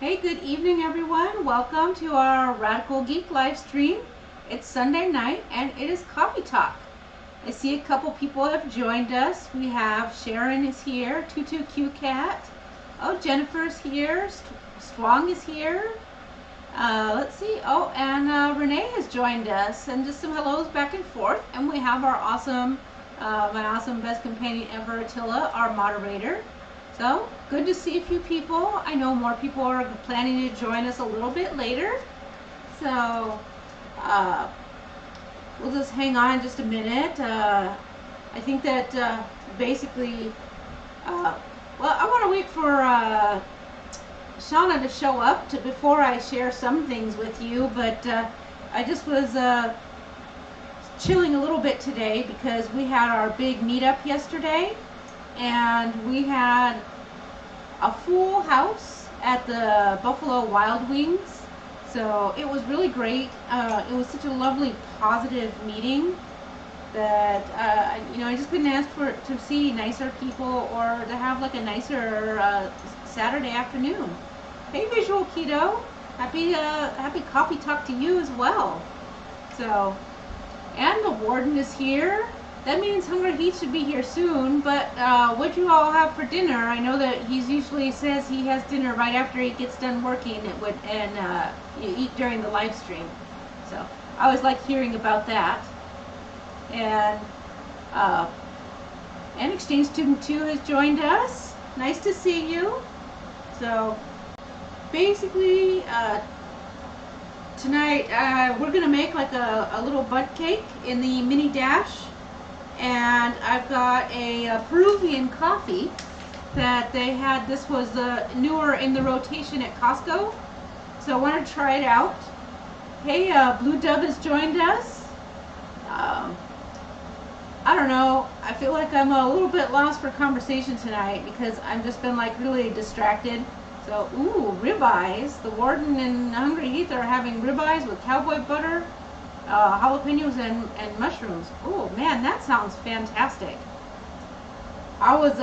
Hey, good evening everyone. Welcome to our Radical Geek live stream. It's Sunday night and it is coffee talk. I see a couple people have joined us. We have Sharon is here, Tutu Cat. Oh, Jennifer's here. Strong is here. Let's see. Oh, and Renee has joined us, and just some hellos back and forth. And we have our awesome, my awesome best companion ever, Attila, our moderator. So, good to see a few people. I know more people are planning to join us a little bit later. So, we'll just hang on just a minute. I think that basically, well, I want to wait for Shauna to show up before I share some things with you. But I just was chilling a little bit today because we had our big meetup yesterday. And we had a full house at the Buffalo Wild Wings, so it was really great. It was such a lovely, positive meeting that I just couldn't ask to see nicer people or to have like a nicer Saturday afternoon. Hey, Visual Keto, happy coffee talk to you as well. So, and the warden is here. That means Hungry Heat should be here soon, but what you all have for dinner? I know that he usually says he has dinner right after he gets done working and you eat during the live stream. So I always like hearing about that. And Exchange Student 2 has joined us. Nice to see you. So basically tonight we're going to make like a little Bundt cake in the mini dash. And I've got a Peruvian coffee that they had. This was newer in the rotation at Costco, so I wanted to try it out. Hey, Blue Dove has joined us. I don't know, I feel like I'm a little bit lost for conversation tonight because I've just been like really distracted. So, ooh, ribeyes. The warden and Hungry Heath are having ribeyes with cowboy butter, jalapenos and mushrooms. Oh man, that sounds fantastic. I was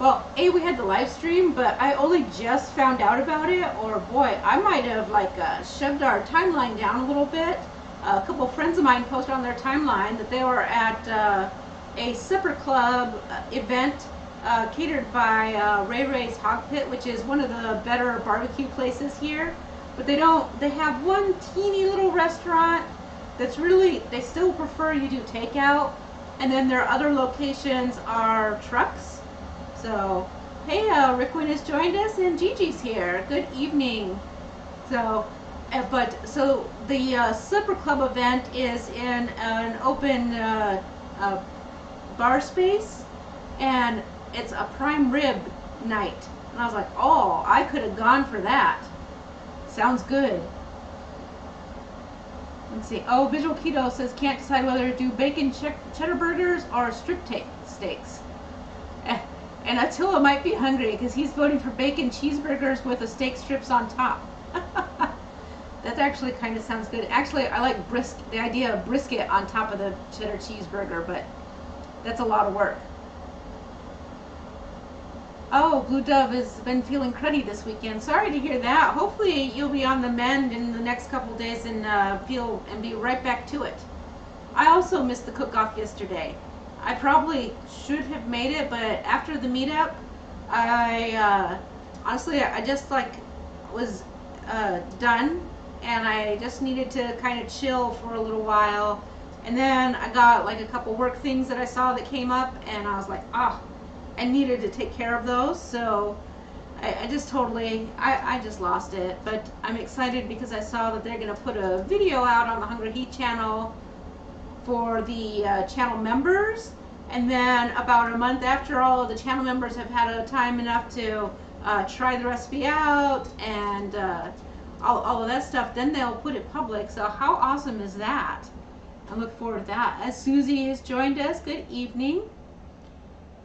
well, we had the live stream, but I only just found out about it, or boy, I might have like shoved our timeline down a little bit. A couple friends of mine posted on their timeline that they were at a supper club event catered by Ray Ray's Hog Pit, which is one of the better barbecue places here. But they have one teeny little restaurant that's really, they still prefer you do takeout. And then their other locations are trucks. So, hey, Rickwin has joined us and Gigi's here. Good evening. So, so the supper club event is in an open bar space. And it's a prime rib night. And I was like, oh, I could have gone for that. Sounds good. Let's see. Oh, Visual Keto says can't decide whether to do bacon cheddar burgers or strip steaks. And Attila might be hungry because he's voting for bacon cheeseburgers with the steak strips on top. That actually kind of sounds good. Actually, I like the idea of brisket on top of the cheddar cheeseburger, but that's a lot of work. Oh, Blue Dove has been feeling cruddy this weekend. Sorry to hear that. Hopefully you'll be on the mend in the next couple days and be right back to it. I also missed the cook-off yesterday. I probably should have made it, but after the meetup, honestly, I just like was done, and I just needed to kind of chill for a little while. And then I got like a couple work things that I saw that came up, and I was like, I needed to take care of those, so I just totally, I just lost it. But I'm excited because I saw that they're going to put a video out on the Hungry Heat channel for the channel members. And then about a month after all of the channel members have had a time enough to try the recipe out and all of that stuff, then they'll put it public. So how awesome is that? I look forward to that. As Susie has joined us, good evening.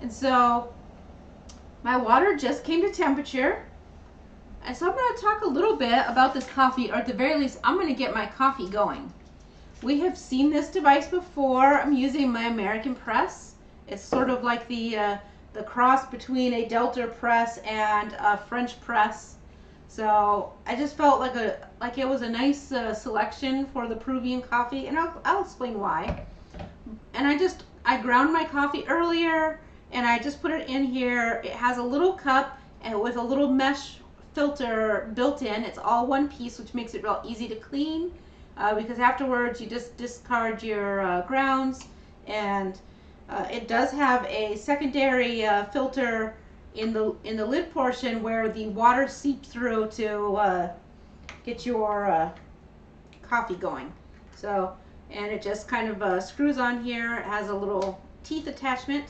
And so my water just came to temperature. And so I'm going to talk a little bit about this coffee, or at the very least, I'm going to get my coffee going. We have seen this device before. I'm using my American Press. It's sort of like the the cross between a Delta press and a French press. So I just felt like it was a nice selection for the Peruvian coffee, and I'll explain why. And I ground my coffee earlier, and I just put it in here. It has a little cup and with a little mesh filter built in. It's all one piece, which makes it real easy to clean, because afterwards you just discard your grounds. And it does have a secondary filter in the lid portion where the water seeps through to get your coffee going. So, and it just kind of screws on here. It has a little teeth attachment.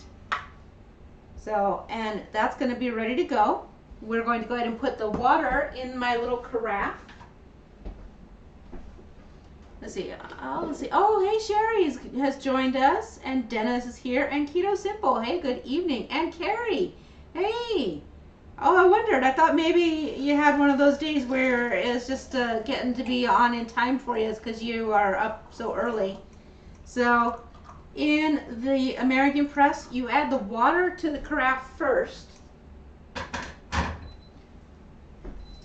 So, and that's going to be ready to go. We're going to go ahead and put the water in my little carafe. Let's see. Oh, hey, Sherry has joined us, and Dennis is here, and Keto Simple. Hey, good evening, and Carrie. Hey. Oh, I wondered. I thought maybe you had one of those days where it's just getting to be on in time for you because you are up so early. So, in the American press, you add the water to the carafe first,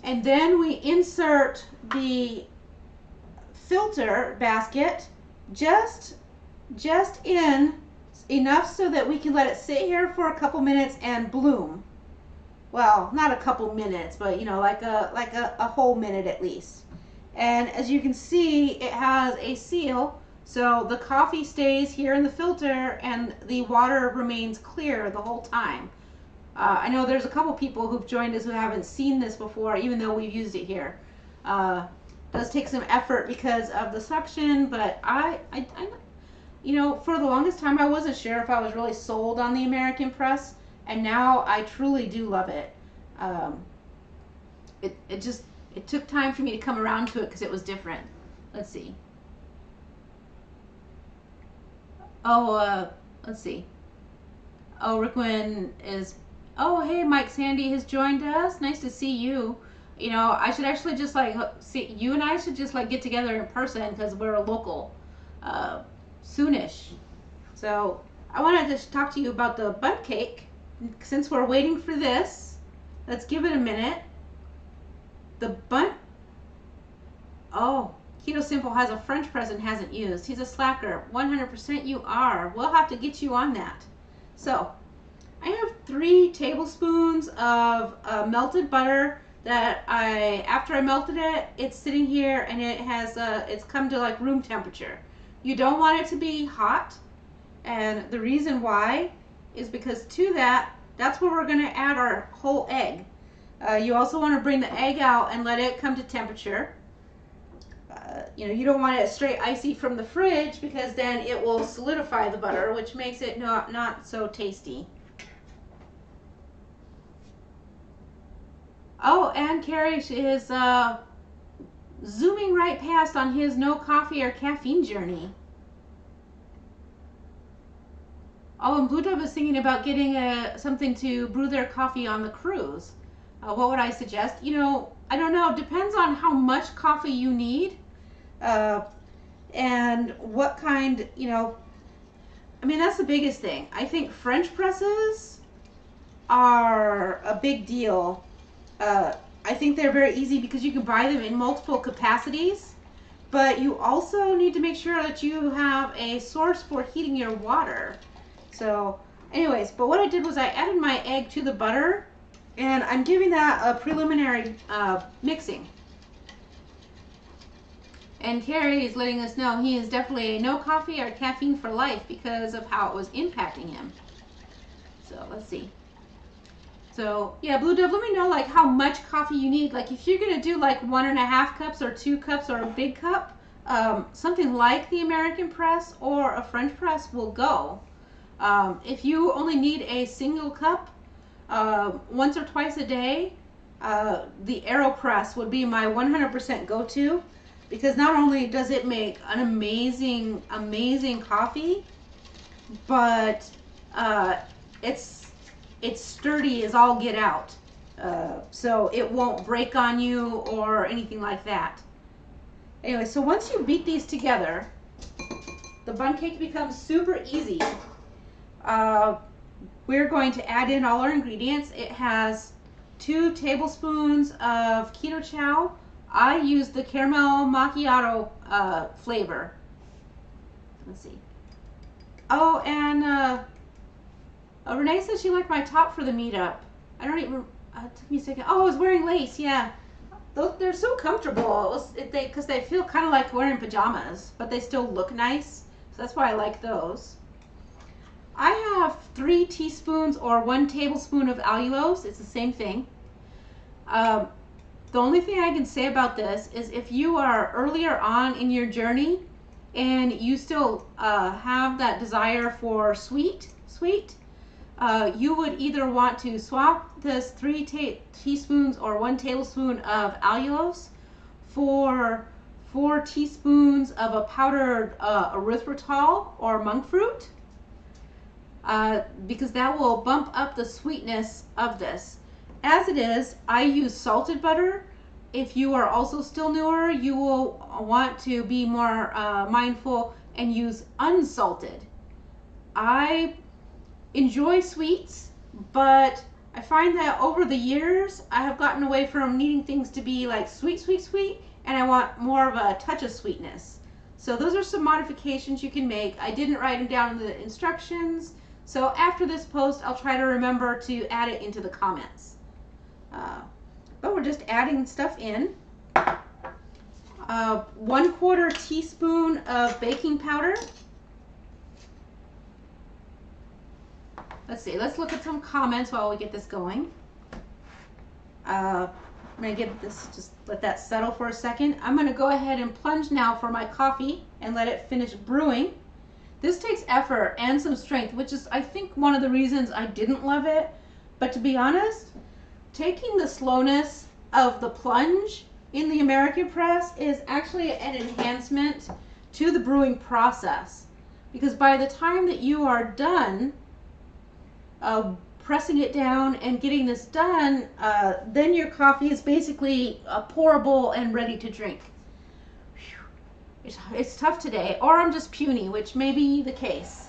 and then we insert the filter basket just in enough so that we can let it sit here for a couple minutes and bloom. Well, not a couple minutes, but you know, like a whole minute at least. And as you can see, it has a seal, so the coffee stays here in the filter and the water remains clear the whole time. I know there's a couple people who've joined us who haven't seen this before, even though we've used it here. Does take some effort because of the suction, but I you know, for the longest time I wasn't sure if I was really sold on the American press, and now I truly do love it. It took time for me to come around to it because it was different. Let's see. Oh, let's see. Oh, Rickwin is. Oh, hey, Mike Sandy has joined us. Nice to see you. You know, I should actually just like see you, and I should just like get together in person because we're local soonish. So I wanted to talk to you about the Bundt cake. Since we're waiting for this, let's give it a minute. The Bundt. Oh, Keto Simple has a French press and hasn't used. He's a slacker. 100% you are. We'll have to get you on that. So I have 3 tablespoons of melted butter that after I melted it, it's sitting here and it has it's come to like room temperature. You don't want it to be hot, and the reason why is because to that's where we're going to add our whole egg. You also want to bring the egg out and let it come to temperature. You know, you don't want it straight icy from the fridge because then it will solidify the butter, which makes it not so tasty. Oh, and Carrie is zooming right past on his no coffee or caffeine journey. Oh, and Blue Dove is thinking about getting something to brew their coffee on the cruise. What would I suggest? You know, I don't know. Depends on how much coffee you need and what kind, you know. I mean, that's the biggest thing. I think French presses are a big deal. I think they're very easy because you can buy them in multiple capacities, but you also need to make sure that you have a source for heating your water. So anyways, but what I did was I added my egg to the butter, and I'm giving that a preliminary mixing. And Carrie is letting us know he is definitely a no coffee or caffeine for life because of how it was impacting him. So let's see. So yeah, Blue Dove, let me know like how much coffee you need. Like if you're gonna do like 1.5 cups or 2 cups or a big cup, something like the American press or a French press will go. If you only need a single cup once or twice a day, the AeroPress would be my 100% go-to, because not only does it make an amazing coffee, but it's sturdy as all get out, so it won't break on you or anything like that. Anyway, so once you beat these together, the Bundt cake becomes super easy. we're going to add in all our ingredients. It has 2 tablespoons of keto chow. I use the caramel macchiato flavor. Let's see. Oh, and Renee says she liked my top for the meetup. I don't even, it took me a second. Oh, I was wearing lace, yeah. They're so comfortable because they feel kind of like wearing pajamas, but they still look nice. So that's why I like those. I have 3 teaspoons or 1 tablespoon of allulose. It's the same thing. The only thing I can say about this is if you are earlier on in your journey and you still have that desire for sweet, you would either want to swap this 3 teaspoons or 1 tablespoon of allulose for 4 teaspoons of a powdered erythritol or monk fruit, because that will bump up the sweetness of this. As it is, I use salted butter. If you are also still newer, you will want to be more mindful and use unsalted. I enjoy sweets, but I find that over the years I have gotten away from needing things to be like sweet, and I want more of a touch of sweetness. So those are some modifications you can make. I didn't write them down in the instructions, so after this post I'll try to remember to add it into the comments. But we're just adding stuff in. 1/4 teaspoon of baking powder. Let's see, let's look at some comments while we get this going. I'm gonna get this, just let that settle for a second. I'm gonna go ahead and plunge now for my coffee and let it finish brewing. This takes effort and some strength, which is I think one of the reasons I didn't love it. But to be honest, taking the slowness of the plunge in the American press is actually an enhancement to the brewing process, because by the time that you are done pressing it down and getting this done, then your coffee is basically pourable and ready to drink. It's tough today, or I'm just puny, which may be the case.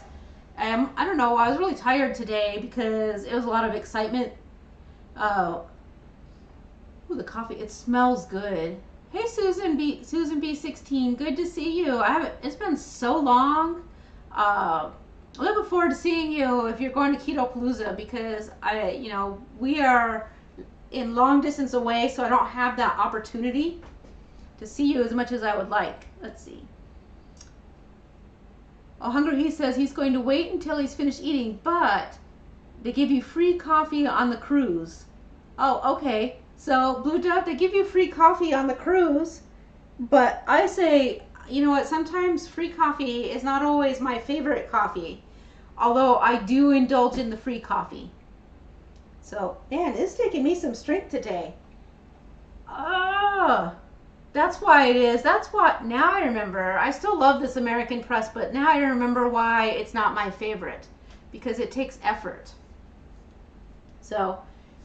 I don't know, I was really tired today because it was a lot of excitement. Ooh, the coffee, it smells good. Hey Susan B16, good to see you. It's been so long. Looking forward to seeing you if you're going to Keto Palooza, because we are in long distance away, so I don't have that opportunity to see you as much as I would like. Let's see. Oh, Hungry He says he's going to wait until he's finished eating, but they give you free coffee on the cruise. Oh, okay. So, Blue Dove, they give you free coffee on the cruise, but I say, you know what, sometimes free coffee is not always my favorite coffee, although I do indulge in the free coffee. So, man, it's taking me some strength today. That's why it is. That's what, now I remember. I still love this American press, but now I remember why it's not my favorite, because it takes effort. So,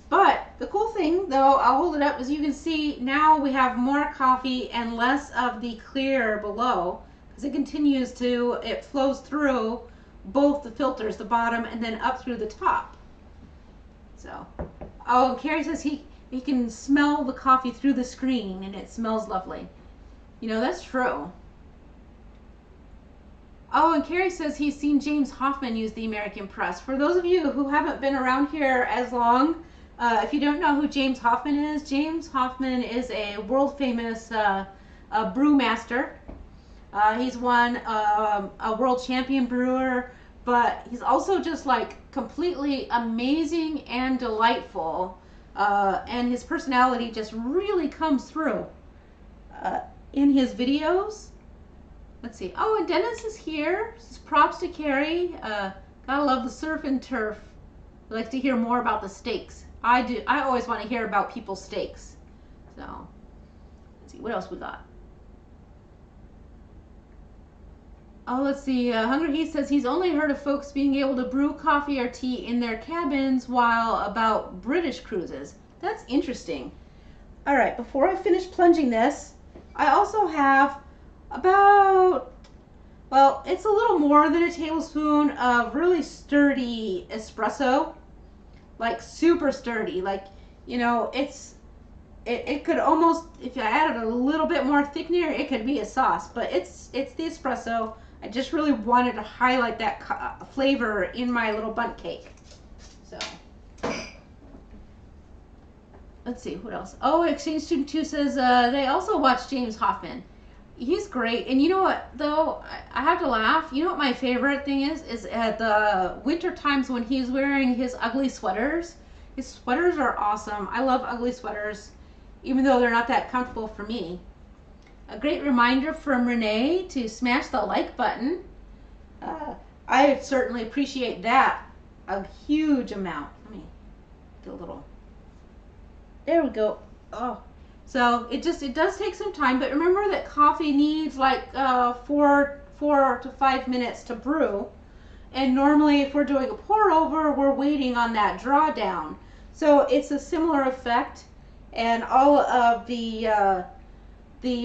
but the cool thing, though, I'll hold it up, as you can see, now we have more coffee and less of the clear below, because it flows through both the filters, the bottom and then up through the top. So, oh, Carrie says he can smell the coffee through the screen and it smells lovely. You know, that's true. Oh, and Carrie says he's seen James Hoffmann use the American press. For those of you who haven't been around here as long, if you don't know who James Hoffmann is a world famous brewmaster. He's won a world champion brewer, but he's also just like completely amazing and delightful, and his personality just really comes through in his videos. Let's see. Oh, and Dennis is here. Props to Carrie. Gotta love the surf and turf. I'd like to hear more about the steaks. I do. I always want to hear about people's steaks. So, let's see what else we got. Oh, let's see. Hungry He says he's only heard of folks being able to brew coffee or tea in their cabins while about British cruises. That's interesting. All right, before I finish plunging this, I also have about Well, it's a little more than a tablespoon of really sturdy espresso, like super sturdy. Like, you know, it could almost, if I added a little bit more thickener, it could be a sauce. But it's the espresso. I just really wanted to highlight that flavor in my little bundt cake. So let's see what else. Oh, Exchange Student 2 says they also watch James Hoffman. He's great. And you know what, though? I have to laugh. You know what my favorite thing is at the winter times when he's wearing his ugly sweaters. His sweaters are awesome. I love ugly sweaters, even though they're not that comfortable for me. A great reminder from Renee to smash the like button. I certainly appreciate that a huge amount. Let me do a little. There we go. Oh. So it does take some time, but remember that coffee needs like 4 to 5 minutes to brew. And normally if we're doing a pour over, we're waiting on that drawdown. So it's a similar effect, and all of the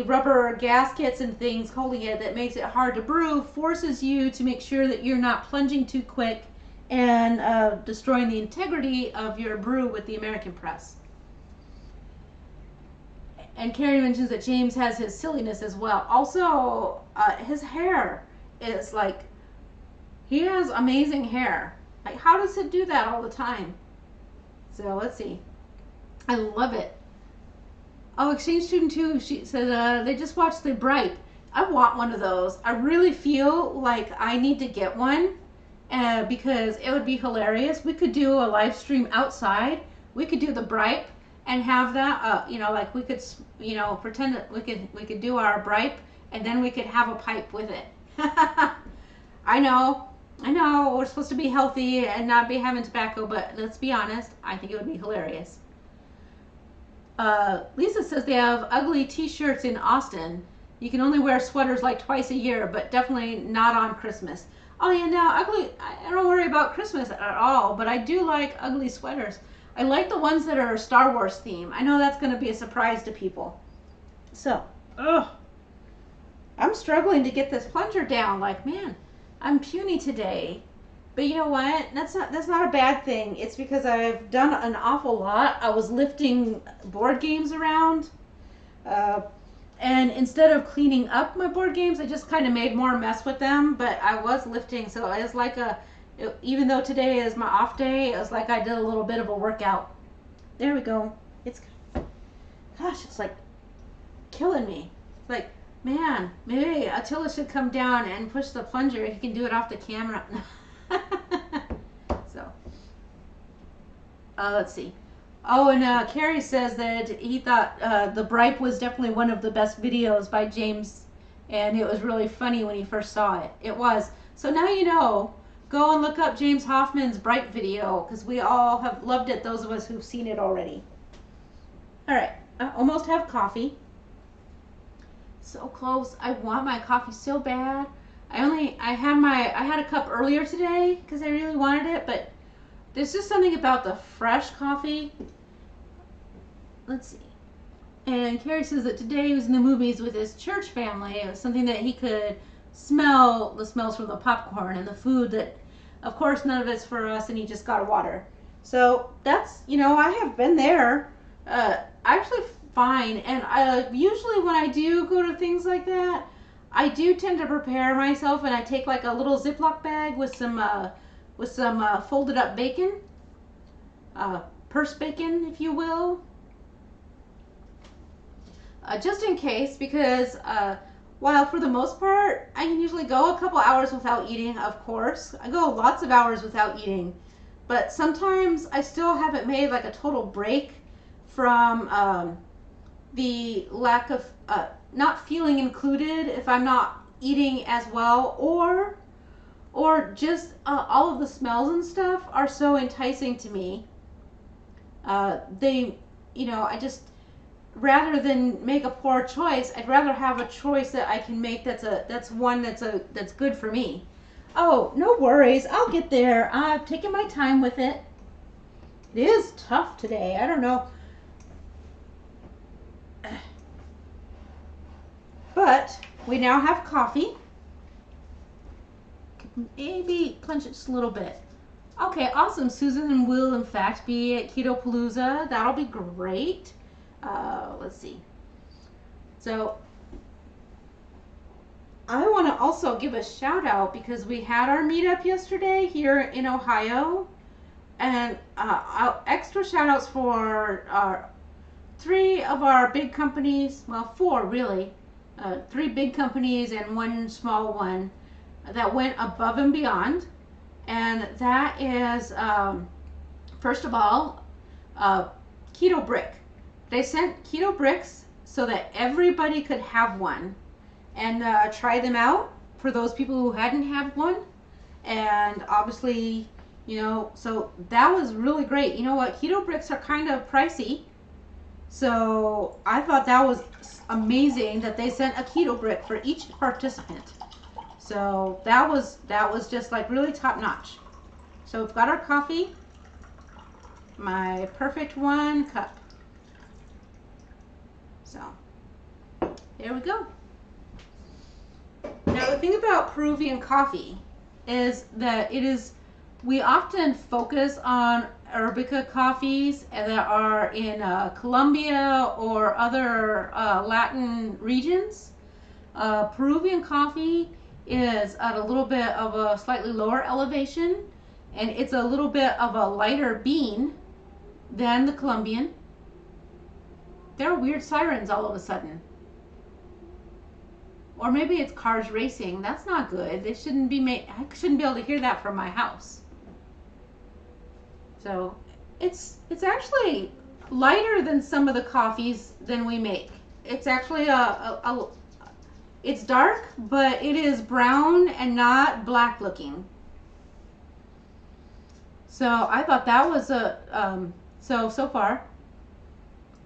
rubber gaskets and things holding it that makes it hard to brew forces you to make sure that you're not plunging too quick and destroying the integrity of your brew with the American press. And Carrie mentions that James has his silliness as well. Also, his hair is like, he has amazing hair. Like, how does it do that all the time? So let's see. I love it. Oh, Exchange Student 2, she said they just watched The Bright. I want one of those. I really feel like I need to get one because it would be hilarious. We could do a live stream outside. We could do The Bright and have that, you know, like we could, you know, pretend that we could do our bripe, and then we could have a pipe with it. I know, we're supposed to be healthy and not be having tobacco, but let's be honest, I think it would be hilarious. Lisa says they have ugly t-shirts in Austin. You can only wear sweaters like twice a year, but definitely not on Christmas. Oh yeah, no, ugly, I don't worry about Christmas at all, but I do like ugly sweaters. I like the ones that are Star Wars theme. I know that's going to be a surprise to people. So, I'm struggling to get this plunger down. Like, man, I'm puny today. But you know what? That's not a bad thing. It's because I've done an awful lot. I was lifting board games around. And instead of cleaning up my board games, I just kind of made more mess with them. But I was lifting, so it was like even though today is my off day, it was like I did a little bit of a workout. There we go. Gosh, it's like killing me. It's like, man, maybe Attila should come down and push the plunger. He can do it off the camera. So, let's see. Oh, and Carrie says that he thought The Bripe was definitely one of the best videos by James, and it was really funny when he first saw it. It was. So now you know. Go and look up James Hoffman's Bright video, because we all have loved it, those of us who've seen it already. Alright, I almost have coffee. So close. I want my coffee so bad. I had a cup earlier today, because I really wanted it, but there's just something about the fresh coffee. Let's see. And Carrie says that today he was in the movies with his church family. It was something that he could smell, the smells from the popcorn and the food that, of course, none of it's for us, and he just got a water. So that's, you know, I have been there. Actually fine. And usually when I do go to things like that, I do tend to prepare myself, and I take like a little Ziploc bag with some folded up bacon, purse bacon, if you will, just in case, because while for the most part, I can usually go a couple hours without eating, of course. I go lots of hours without eating. But sometimes I still haven't made like a total break from the lack of not feeling included if I'm not eating as well, or just all of the smells and stuff are so enticing to me. They, you know, I just, rather than make a poor choice, I'd rather have a choice that I can make that's good for me. Oh, no worries. I'll get there. I've taken my time with it. It is tough today. I don't know. But we now have coffee. maybe punch it just a little bit. Okay, awesome. Susan will in fact be at Keto Palooza. That'll be great. Let's see. So I want to also give a shout out because we had our meetup yesterday here in Ohio, and extra shout outs for 3 of our big companies, well 4 really, 3 big companies and 1 small one that went above and beyond. And that is, first of all, Keto Brick. They sent Keto Bricks so that everybody could have one and try them out for those people who hadn't had one. And obviously, you know, so that was really great. You know what? Keto Bricks are kind of pricey. So I thought that was amazing that they sent a Keto Brick for each participant. So that was just like really top notch. So we've got our coffee, my perfect 1 cup. So there we go. Now the thing about Peruvian coffee is that we often focus on Arabica coffees that are in Colombia or other Latin regions. Peruvian coffee is at a little bit of a slightly lower elevation, and it's a little bit of a lighter bean than the Colombian. There are weird sirens all of a sudden. Or maybe it's cars racing. That's not good. They shouldn't be I shouldn't be able to hear that from my house. So it's actually lighter than some of the coffees than we make. It's actually it's dark, but it is brown and not black looking. So I thought that was so far.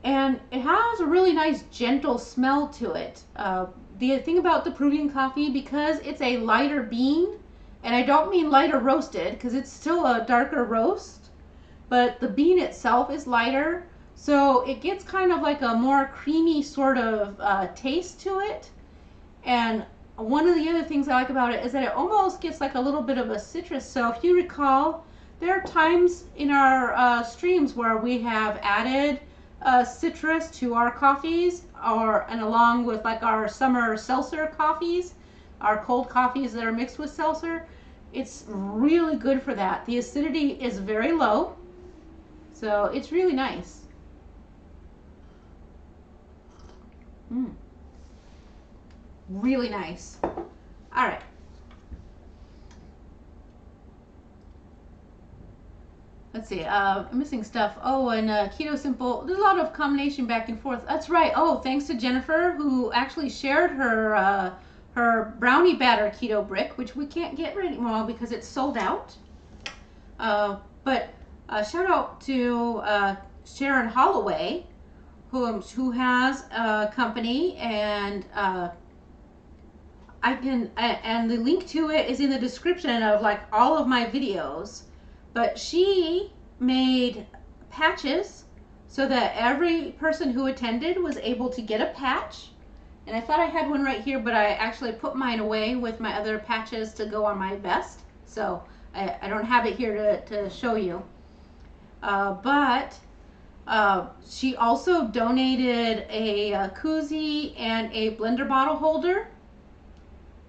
And it has a really nice gentle smell to it. The thing about the Peruvian coffee, because it's a lighter bean, and I don't mean lighter roasted, because it's still a darker roast, but the bean itself is lighter, so it gets kind of like a more creamy sort of taste to it. And one of the other things I like about it is that it almost gets like a little bit of a citrus. So if you recall, there are times in our streams where we have added citrus to our coffees, and along with like our summer seltzer coffees, our cold coffees that are mixed with seltzer. It's really good for that. The acidity is very low, so it's really nice. Really nice. All right. Let's see, I'm missing stuff. Oh, and Keto Simple, there's a lot of combination back and forth. That's right. Oh, thanks to Jennifer, who actually shared her her brownie batter keto brick, which we can't get anymore because it's sold out. But shout out to Sharon Holloway, who has a company, and and the link to it is in the description of like all of my videos. But she made patches so that every person who attended was able to get a patch. And I thought I had one right here, but I actually put mine away with my other patches to go on my vest. So I don't have it here to show you. But she also donated a koozie and a blender bottle holder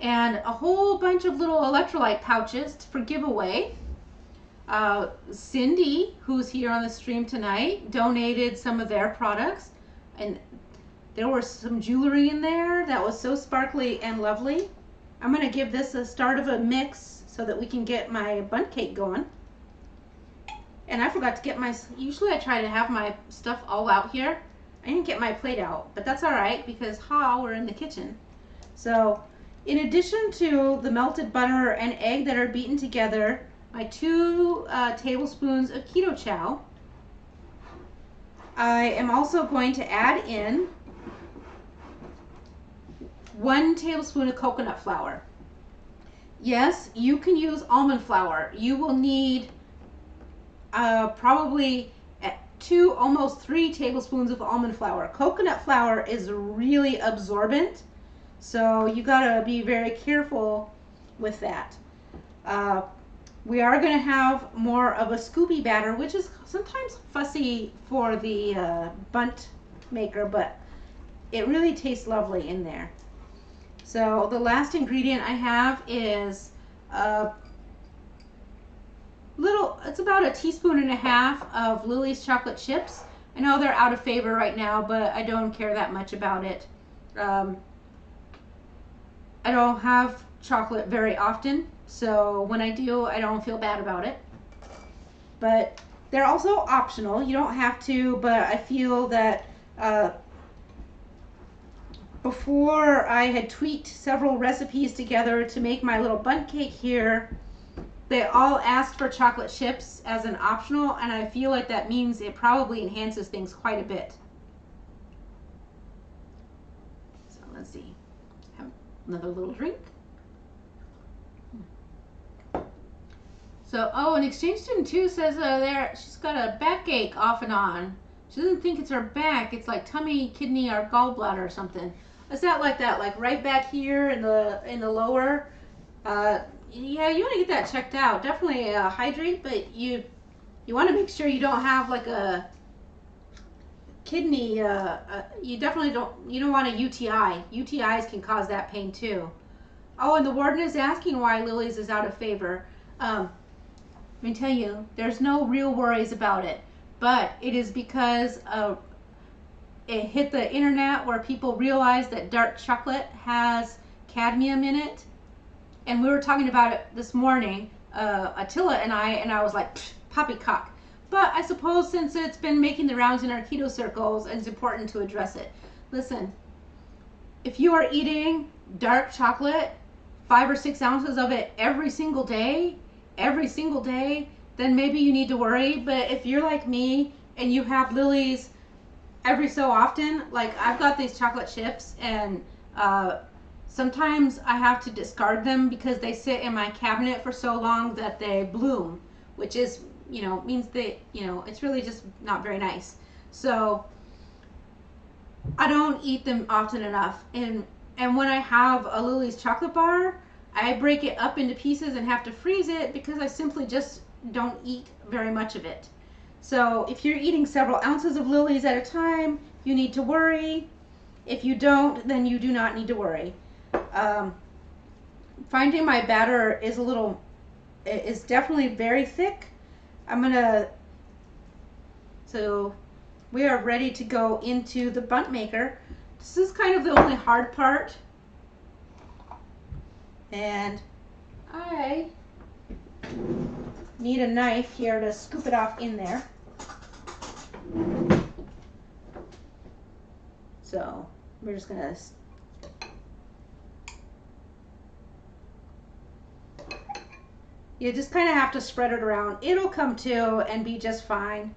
and a whole bunch of little electrolyte pouches for giveaway. Cindy, who's here on the stream tonight, donated some of their products, and there was some jewelry in there that was so sparkly and lovely. I'm going to give this a start of a mix so that we can get my bundt cake going. And I forgot to get usually I try to have my stuff all out here. I didn't get my plate out, but that's all right because we're in the kitchen. So in addition to the melted butter and egg that are beaten together, my 2 tablespoons of keto chow, I am also going to add in 1 tablespoon of coconut flour. Yes, you can use almond flour. You will need probably 2, almost 3 tablespoons of almond flour. Coconut flour is really absorbent, so you gotta be very careful with that. We are going to have more of a scoopy batter, which is sometimes fussy for the Bundt maker, but it really tastes lovely in there. So the last ingredient I have is it's about 1.5 teaspoons of Lily's chocolate chips. I know they're out of favor right now, but I don't care that much about it. I don't have chocolate very often, so when I do, I don't feel bad about it. But they're also optional. You don't have to, but I feel that before I had tweaked several recipes together to make my little bundt cake here, they all asked for chocolate chips as an optional, and I feel like that means it probably enhances things quite a bit. So let's see. Have another little drink. So, oh, an exchange student too says there she's got a backache off and on. She doesn't think it's her back. It's like tummy, kidney, or gallbladder or something. Is that like that? Like right back here in the lower? Yeah, you want to get that checked out. Definitely hydrate, but you want to make sure you don't have like a kidney. You definitely you don't want a UTI. UTIs can cause that pain too. Oh, and the warden is asking why Lily's is out of favor. Let me tell you, there's no real worries about it, but it is because it hit the internet where people realized that dark chocolate has cadmium in it. And we were talking about it this morning, Attila and I was like, poppycock. But I suppose since it's been making the rounds in our keto circles, it's important to address it. Listen, if you are eating dark chocolate, 5 or 6 ounces of it every single day, then maybe you need to worry. But if you're like me and you have Lily's every so often, like I've got these chocolate chips and sometimes I have to discard them because they sit in my cabinet for so long that they bloom, which is, means it's really just not very nice. So I don't eat them often enough. And when I have a Lily's chocolate bar, I break it up into pieces and have to freeze it because I simply just don't eat very much of it. So if you're eating several ounces of Lily's at a time, you need to worry. If you don't, then you do not need to worry. Finding my batter is definitely very thick. So we are ready to go into the bundt maker. This is kind of the only hard part. And I need a knife here to scoop it off in there. So we're just gonna you just kind of have to spread it around. It'll come to and be just fine.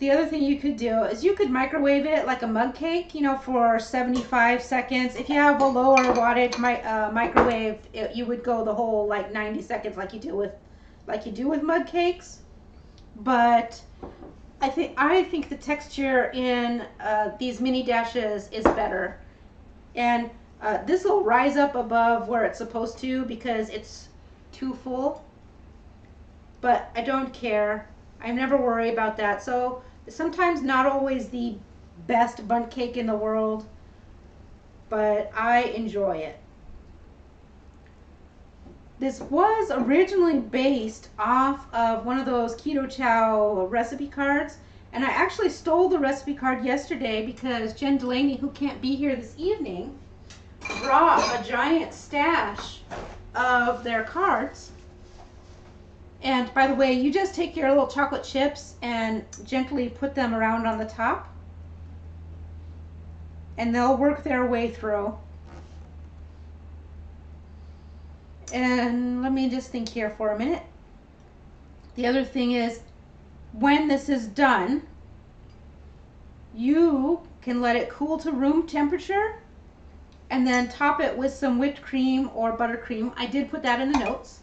The other thing you could do is you could microwave it like a mug cake, for 75 seconds. If you have a lower wattage microwave, you would go the whole like 90 seconds like you do with mug cakes. But I think the texture in these mini dashes is better. And this will rise up above where it's supposed to because it's too full. But I don't care. I never worry about that. So sometimes not always the best bundt cake in the world, but I enjoy it. This was originally based off of one of those Keto Chow recipe cards, and I actually stole the recipe card yesterday because Jen Delaney, who can't be here this evening, brought a giant stash of their cards. And by the way, you just take your little chocolate chips and gently put them around on the top, and they'll work their way through. And let me just think here for a minute. The other thing is, when this is done, you can let it cool to room temperature and then top it with some whipped cream or buttercream. I did put that in the notes.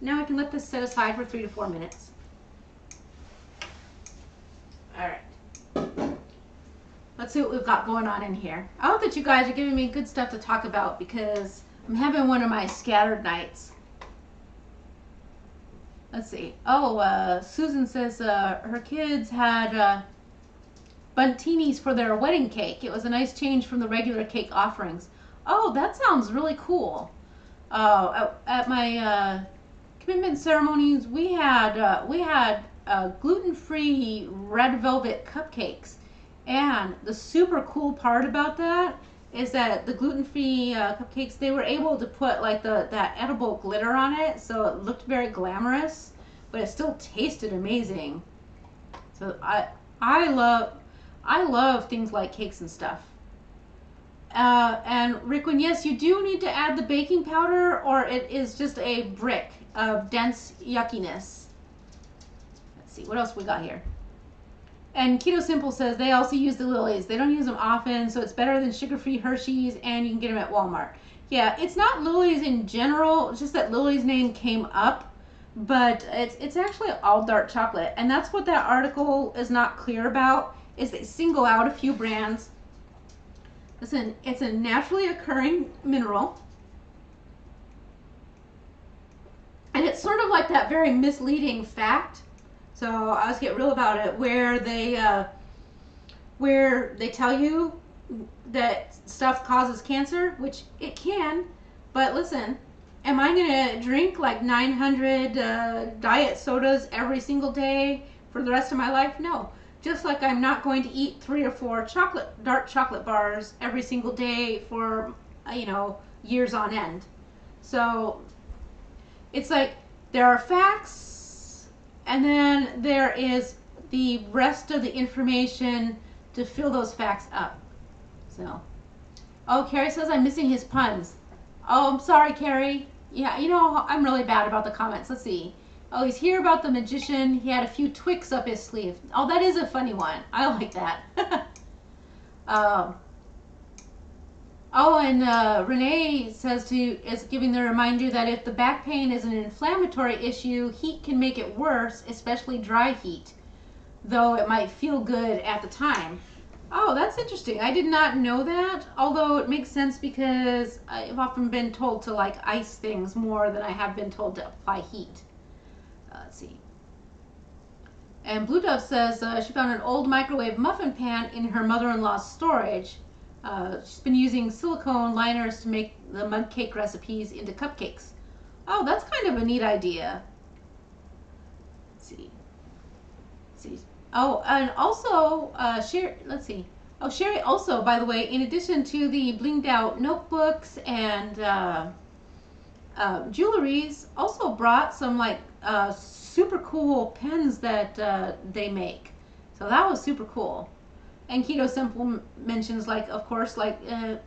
Now I can let this set aside for 3 to 4 minutes. All right. Let's see what we've got going on in here. I hope that you guys are giving me good stuff to talk about because I'm having one of my scattered nights. Let's see. Oh, Susan says her kids had Bundtinis for their wedding cake. It was a nice change from the regular cake offerings. Oh, that sounds really cool. At my commitment ceremonies, we had gluten-free red velvet cupcakes, and the super cool part about that is that the gluten-free cupcakes, they were able to put like that edible glitter on it, so it looked very glamorous, but it still tasted amazing. So I love things like cakes and stuff. And Rickwin, yes, you do need to add the baking powder, or it is just a brick of dense yuckiness. Let's see, what else we got here? And Keto Simple says they also use the lilies. They don't use them often, so it's better than sugar-free Hershey's, and you can get them at Walmart. Yeah, it's not Lily's in general, it's just that Lily's name came up, but it's actually all dark chocolate, and that's what that article is not clear about, is they single out a few brands. Listen, it's a naturally occurring mineral, and it's sort of like that very misleading fact. So I was get real about it, where they tell you that stuff causes cancer, which it can, but listen, am I gonna drink like 900 diet sodas every single day for the rest of my life? No. Just like I'm not going to eat 3 or 4 dark chocolate bars every single day for years on end. So it's like there are facts, and then there is the rest of the information to fill those facts up. So, oh, Carrie says I'm missing his puns. Oh, I'm sorry, Carrie. Yeah, I'm really bad about the comments. Let's see. Oh, he's here about the magician. He had a few Twix up his sleeve. Oh, that is a funny one. I like that. And Renee is giving the reminder that if the back pain is an inflammatory issue, heat can make it worse, especially dry heat, though it might feel good at the time. Oh, that's interesting. I did not know that, although it makes sense because I've often been told to like ice things more than I have been told to apply heat. Let's see. And Blue Dove says she found an old microwave muffin pan in her mother-in-law's storage. She's been using silicone liners to make the mug cake recipes into cupcakes. Oh, that's kind of a neat idea. Let's see. Oh, and also, Sherry also, by the way, in addition to the blinged out notebooks and jewelries, also brought some like super cool pens that they make. So that was super cool. And Keto Simple mentions, of course,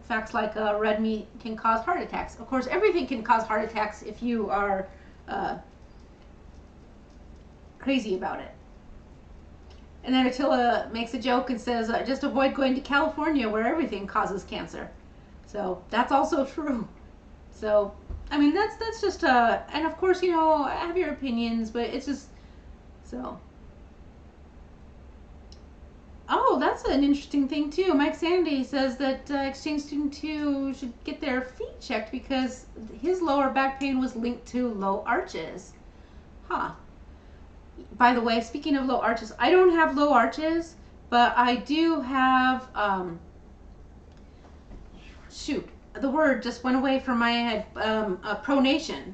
facts like red meat can cause heart attacks. Of course, everything can cause heart attacks if you are crazy about it. And then Attila makes a joke and says, just avoid going to California where everything causes cancer. So that's also true. So, I mean, that's just, and of course, have your opinions, but it's just, so. Oh, that's an interesting thing too. Mike Sandy says that exchange student 2 should get their feet checked because his lower back pain was linked to low arches. Huh. By the way, speaking of low arches, I don't have low arches, but I do have, shoot, the word just went away from my head, pronation.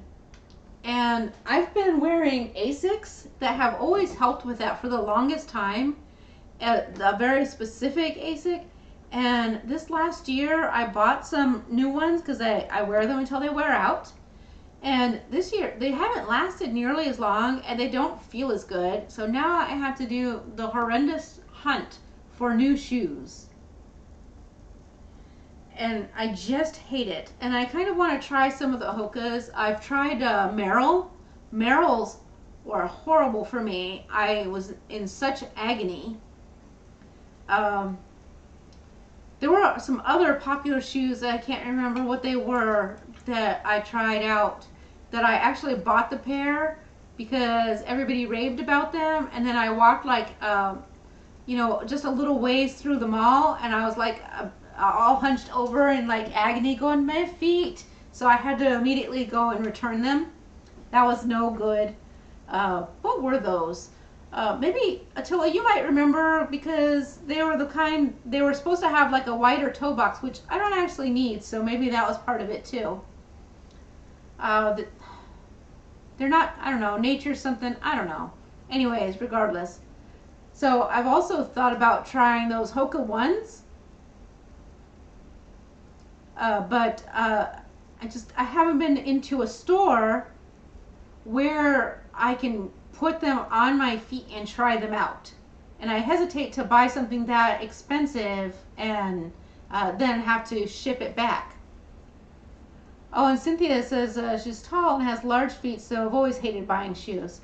And I've been wearing Asics that have always helped with that for the longest time, a very specific Asic. And this last year, I bought some new ones because I wear them until they wear out. And this year, they haven't lasted nearly as long, and they don't feel as good. So now I have to do the horrendous hunt for new shoes. And I just hate it. And I kind of want to try some of the Hokas. I've tried Merrell. Merrells were horrible for me. I was in such agony. There were some other popular shoes that I can't remember what they were that I tried out, that I actually bought the pair because everybody raved about them, and then I walked just a little ways through the mall, and I was all hunched over in agony going, my feet. So I had to immediately go and return them. That was no good. What were those? Maybe, Attila, you might remember, because they were the kind, they were supposed to have like a wider toe box, which I don't actually need, so maybe that was part of it too. They're not, I don't know, nature something, I don't know. Anyways, regardless. So I've also thought about trying those Hoka ones. But I haven't been into a store where I can put them on my feet and try them out. And I hesitate to buy something that expensive and then have to ship it back. Oh, and Cynthia says she's tall and has large feet, so I've always hated buying shoes.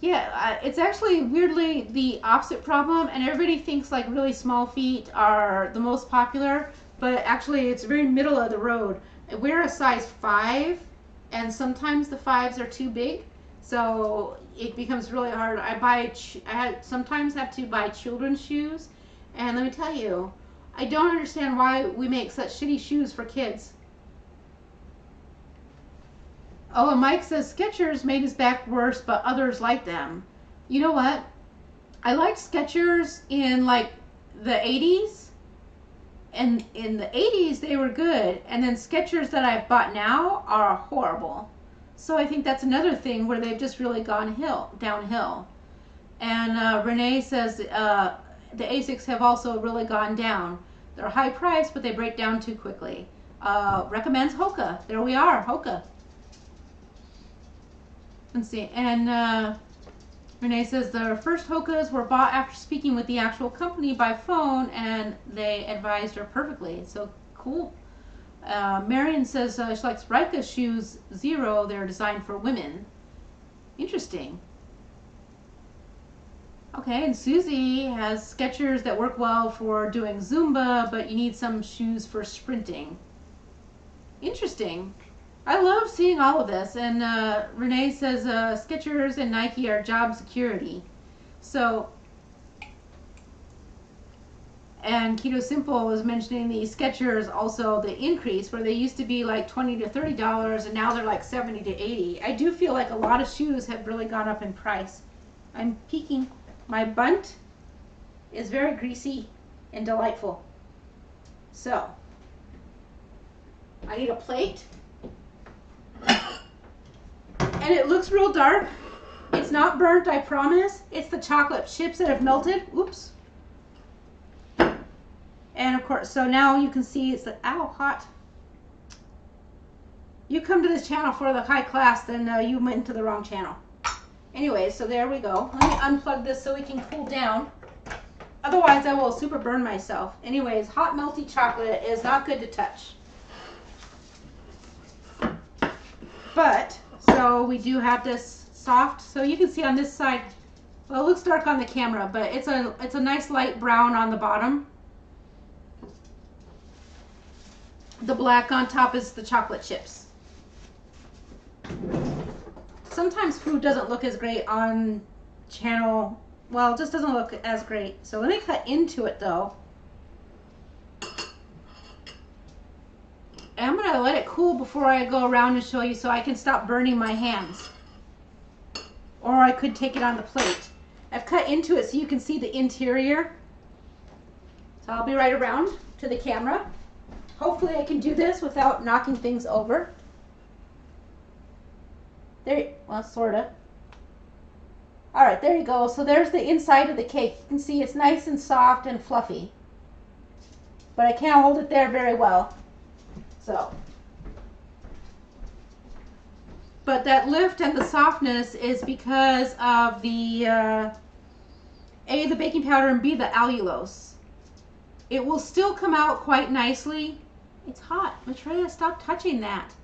Yeah, it's actually weirdly the opposite problem, and everybody thinks like really small feet are the most popular, but actually it's very middle of the road. I wear a size 5, and sometimes the 5s are too big, so it becomes really hard. I sometimes have to buy children's shoes, and let me tell you, I don't understand why we make such shitty shoes for kids. Oh, and Mike says Skechers made his back worse, but others like them. You know what? I liked Skechers in like the 80s. And in the 80s, they were good. And then Skechers that I've bought now are horrible. So I think that's another thing where they've just really gone downhill. And Renee says the Asics have also really gone down. They're high priced, but they break down too quickly. Recommends Hoka. There we are, Hoka. Let's see, and Renee says the first Hokas were bought after speaking with the actual company by phone, and they advised her perfectly. So cool. Marion says she likes Rika shoes 0. They're designed for women. Interesting. Okay, and Susie has Skechers that work well for doing Zumba, but you need some shoes for sprinting. Interesting. I love seeing all of this, and Renee says Skechers and Nike are job security. So, and Keto Simple was mentioning the Skechers also the increase, where they used to be like $20 to $30, and now they're like $70 to $80. I do feel like a lot of shoes have really gone up in price. I'm peeking. My Bundt is very greasy and delightful. So, I need a plate. And it looks real dark. It's not burnt, I promise. It's the chocolate chips that have melted. Oops. And of course, so now you can see it's the, ow, hot. You come to this channel for the high class, then you went into the wrong channel. Anyway, so there we go. Let me unplug this so we can cool down. Otherwise, I will super burn myself. Anyways, hot melty chocolate is not good to touch. But, so we do have this soft, so you can see on this side, well, it looks dark on the camera, but it's a nice light brown on the bottom. The black on top is the chocolate chips. Sometimes food doesn't look as great on channel, well, it just doesn't look as great. So let me cut into it though. And I'm going to let it cool before I go around and show you so I can stop burning my hands. Or I could take it on the plate. I've cut into it so you can see the interior. So I'll be right around to the camera. Hopefully I can do this without knocking things over. There, well, sorta. Alright, there you go. So there's the inside of the cake. You can see it's nice and soft and fluffy. But I can't hold it there very well. So, but that lift and the softness is because of the A, the baking powder, and B, the allulose. It will still come out quite nicely. It's hot. Maitreya, stop touching that.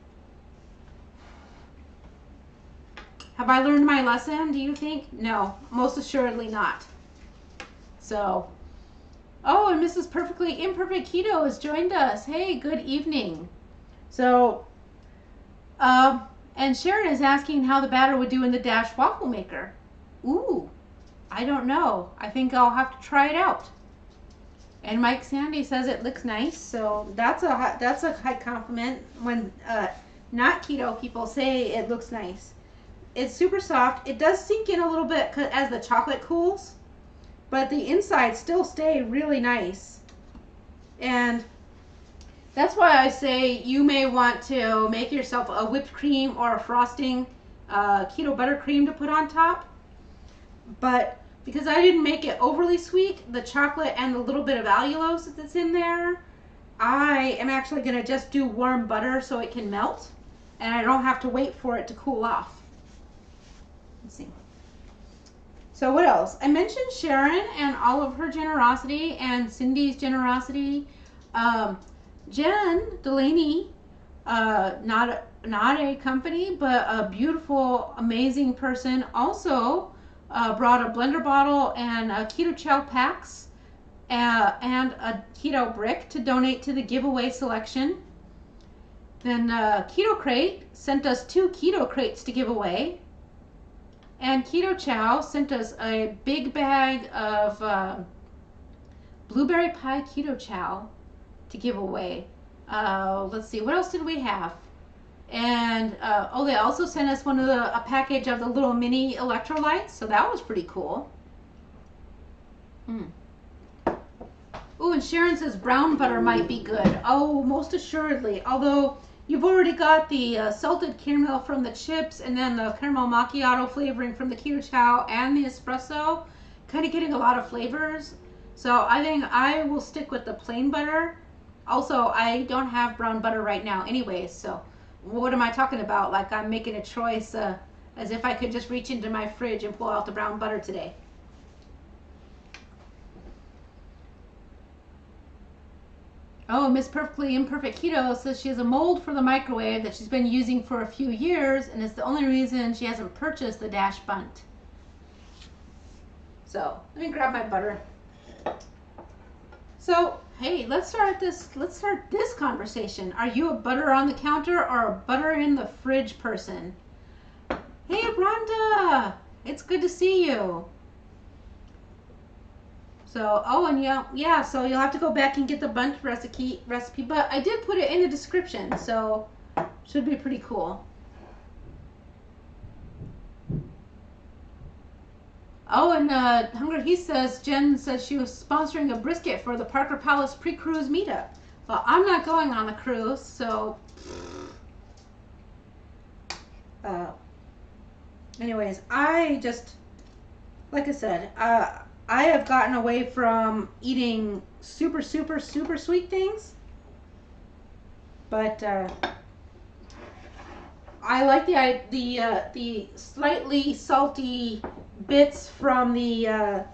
Have I learned my lesson, do you think? No, most assuredly not. So, oh, and Mrs. Perfectly Imperfect Keto has joined us. Hey, good evening. So, and Sharon is asking how the batter would do in the Dash waffle maker. Ooh, I don't know. I think I'll have to try it out. And Mike Sandy says it looks nice, so that's a high compliment when not keto people say it looks nice. It's super soft. It does sink in a little bit as the chocolate cools, but the insides still stay really nice. And that's why I say you may want to make yourself a whipped cream or a frosting keto buttercream to put on top. But because I didn't make it overly sweet, the chocolate and the little bit of allulose that's in there, I am actually going to just do warm butter so it can melt, and I don't have to wait for it to cool off. Let's see. So what else? I mentioned Sharon and all of her generosity and Cindy's generosity. Jen Delaney, not a company, but a beautiful, amazing person, also brought a blender bottle and keto chow packs and a keto brick to donate to the giveaway selection. Then Keto Crate sent us 2 keto crates to give away. And Keto Chow sent us a big bag of blueberry pie keto chow to give away. Let's see, what else did we have? And oh, they also sent us a package of the little mini electrolytes, so that was pretty cool. Oh, and Sharon says brown butter might be good. Oh, most assuredly. Although you've already got the salted caramel from the chips, and then the caramel macchiato flavoring from the keto chow and the espresso, kind of getting a lot of flavors. So I think I will stick with the plain butter. Also, I don't have brown butter right now anyways, so what am I talking about? Like I'm making a choice as if I could just reach into my fridge and pull out the brown butter today. Oh, Miss Perfectly Imperfect Keto says she has a mold for the microwave that she's been using for a few years, and it's the only reason she hasn't purchased the Dash Bundt. So let me grab my butter. So hey, let's start this conversation. Are you a butter on the counter or a butter in the fridge person? Hey Rhonda, it's good to see you. So, oh, and yeah, so you'll have to go back and get the Bundt recipe, but I did put it in the description, so should be pretty cool. Oh, and Hunger He says, Jen says she was sponsoring a brisket for the Parker Palace pre-cruise meetup. Well, I'm not going on the cruise, so anyways, I just, like I said, I have gotten away from eating super sweet things, but I like the slightly salty bits from the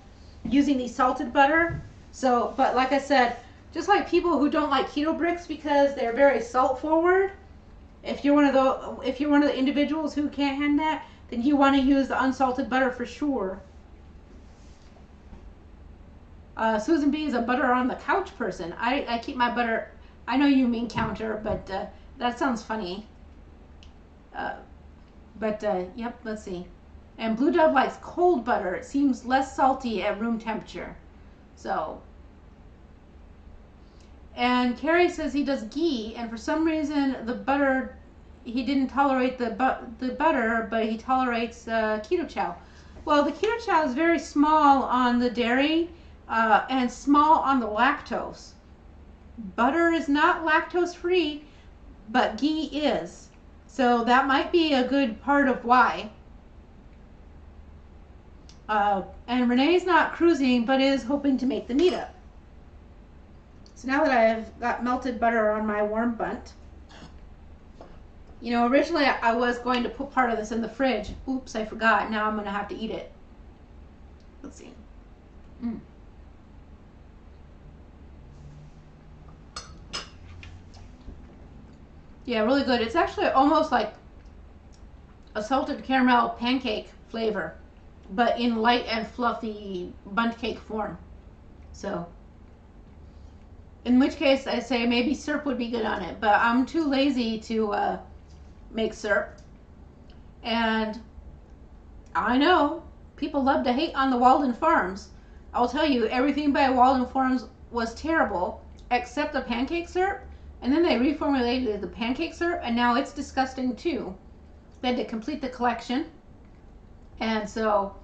using the salted butter. So, but like I said, just like people who don't like keto bricks because they're very salt forward, if you're one of the individuals who can't handle that, then you want to use the unsalted butter for sure. Susan B is a butter on the couch person. I keep my butter, I know you mean counter, but that sounds funny. Yep, let's see. And Blue Dove likes cold butter. It seems less salty at room temperature. So. And Carrie says he does ghee, and for some reason the butter, he didn't tolerate the butter, but he tolerates keto chow. Well, the keto chow is very small on the dairy and small on the lactose. Butter is not lactose free, but ghee is. So that might be a good part of why. And Renee's not cruising, but is hoping to make the meetup. So now that I've got melted butter on my warm Bundt, you know, originally I was going to put part of this in the fridge. Oops, I forgot. Now I'm going to have to eat it. Let's see. Yeah, really good. It's actually almost like a salted caramel pancake flavor, but in light and fluffy Bundt cake form. So, in which case I say maybe syrup would be good on it, but I'm too lazy to make syrup. And I know people love to hate on the Walden Farms. I'll tell you, everything by Walden Farms was terrible except the pancake syrup. And then they reformulated the pancake syrup, and now it's disgusting too. They had to complete the collection, and so